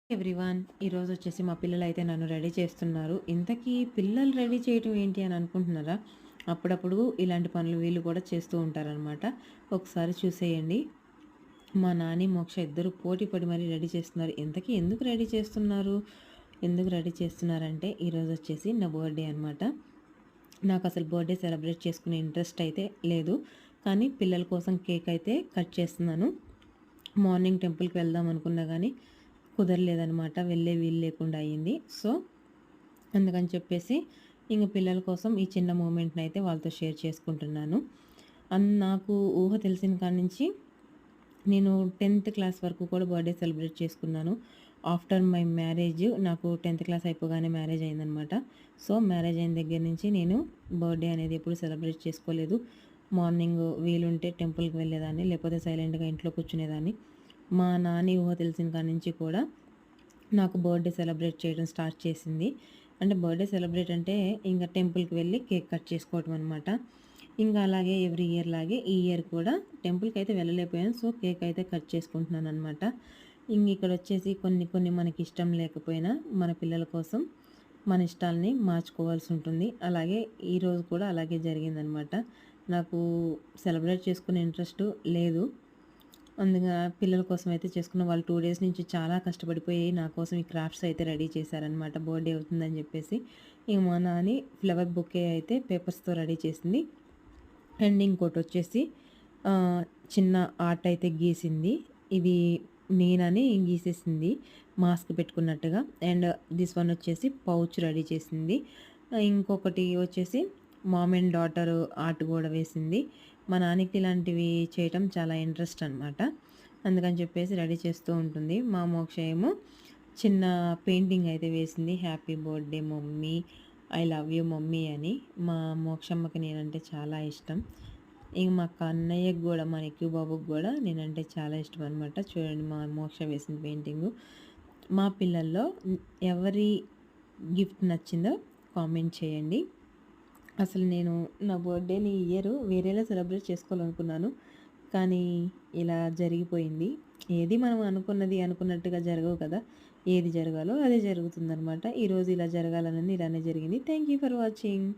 Everyone ఈరోజు వచ్చేసి మా పిల్లలు అయితే నన్ను రెడీ చేస్తున్నారు. ఇంతకీ పిల్లలు రెడీ చేయటం ఏంటి అని అనుకుంటున్నారా? అప్పుడప్పుడు ఇలాంటి పనులు వీళ్ళు కూడా చేస్తూ ఉంటారనమాట. ఒకసారి చూసేయండి. మా నాని, మోక్ష ఇద్దరు పోటీ పడి మరీ రెడీ చేస్తున్నారు. ఇంతకీ ఎందుకు రెడీ చేస్తున్నారు? ఎందుకు రెడీ చేస్తున్నారంటే ఈరోజు వచ్చేసి నా బర్త్‌డే అనమాట. నాకు అసలు బర్త్‌డే సెలబ్రేట్ చేసుకునే ఇంట్రెస్ట్ అయితే లేదు. కానీ పిల్లల కోసం కేక్ అయితే కట్ చేస్తున్నాను. మార్నింగ్ టెంపుల్‌కి వెళ్దాం అనుకున్నా గానీ కుదరలేదనమాట. వెళ్ళే వీలు లేకుండా అయింది. సో, అందుకని చెప్పేసి ఇంక పిల్లల కోసం ఈ చిన్న మూమెంట్‌నయితే వాళ్ళతో షేర్ చేసుకుంటున్నాను. నాకు ఊహ తెలిసిన కాడి నుంచి నేను 10థ్ క్లాస్ వరకు కూడా బర్త్‌డే సెలబ్రేట్ చేసుకున్నాను. ఆఫ్టర్ మై మ్యారేజ్ నాకు 10థ్ క్లాస్ అయిపోగానే మ్యారేజ్ అయిందనమాట. సో, మ్యారేజ్ అయిన దగ్గర నుంచి నేను బర్త్‌డే అనేది ఎప్పుడు సెలబ్రేట్ చేసుకోలేదు. మార్నింగ్ వీలుంటే టెంపుల్‌కి వెళ్ళేదాన్ని, లేకపోతే సైలెంట్‌గా ఇంట్లో కూర్చునేదాన్ని. మా నాని ఊహ తెలిసిన కాడి నుంచి కూడా నాకు బర్త్‌డే సెలబ్రేట్ చేయడం స్టార్ట్ చేసింది. అంటే బర్త్‌డే సెలబ్రేట్ అంటే ఇంక టెంపుల్‌కి వెళ్ళి కేక్ కట్ చేసుకోవడం అనమాట. ఇంకా అలాగే ఎవ్రీ ఇయర్ లాగే ఈ ఇయర్ కూడా టెంపుల్‌కైతే వెళ్ళలేకపోయాను. సో, కేక్ అయితే కట్ చేసుకుంటున్నాననమాట. ఇక్కడొచ్చేసి కొన్ని కొన్ని మనకిష్టం లేకపోయినా మన పిల్లల కోసం మన ఇష్టాల్ని మార్చుకోవాల్సి ఉంటుంది. అలాగే ఈరోజు కూడా అలాగే జరిగిందనమాట. నాకు సెలబ్రేట్ చేసుకునే ఇంట్రెస్టు లేదు. అందుగా పిల్లల కోసం అయితే చేసుకున్న వాళ్ళు 2 డేస్ నుంచి చాలా కష్టపడిపోయి నా కోసం ఈ క్రాఫ్ట్స్ అయితే రెడీ చేశారనమాట. బర్త్‌డే అవుతుందని చెప్పేసి. ఇక మా నాని ఫ్లవర్ బొకే అయితే పేపర్స్‌తో రెడీ చేసింది. అండ్ ఇంకోటొచ్చేసి ఆహ్, చిన్న ఆర్ట్ అయితే గీసింది. ఇది నేనని గీసేసింది. మాస్క్ పెట్టుకున్నట్టుగా. అండ్ దిస్ వన్ వచ్చేసి పౌచ్ రెడీ చేసింది. ఇంకొకటి వచ్చేసి మామ్ అండ్ డాటర్ ఆర్ట్ గూడా వేసింది. మా నాన్నకి ఇలాంటివి చేయటం చాలా ఇంట్రెస్ట్ అనమాట. అందుకని చెప్పేసి రెడీ చేస్తూ ఉంటుంది. మా మోక్ష ఏమో చిన్న పెయింటింగ్ అయితే వేసింది. Happy birthday mummy, I love you mummy అని. మా మోక్షమ్మకి నేనంటే చాలా ఇష్టం. ఇంక మా కన్నయ్యకి గూడా, మా నిక్కు బాబుకి గూడా నేనంటే చాలా ఇష్టం అనమాట. చూడండి మా మోక్ష వేసిన పెయింటింగు. మా పిల్లల్లో ఎవరి గిఫ్ట్ నచ్చిందో కామెంట్ చేయండి. అసలు నేను నా బర్త్‌డేని ఈ ఇయర్ వేరేలా సెలబ్రేట్ చేసుకోవాలనుకున్నాను. కానీ ఇలా జరిగిపోయింది. ఏది మనం అనుకున్నది అనుకున్నట్టుగా జరగవు కదా! ఏది జరగాలో అదే జరుగుతుందనమాట. ఈరోజు ఇలా జరగాలనుంది. ఇలానే జరిగింది. Thank you for watching.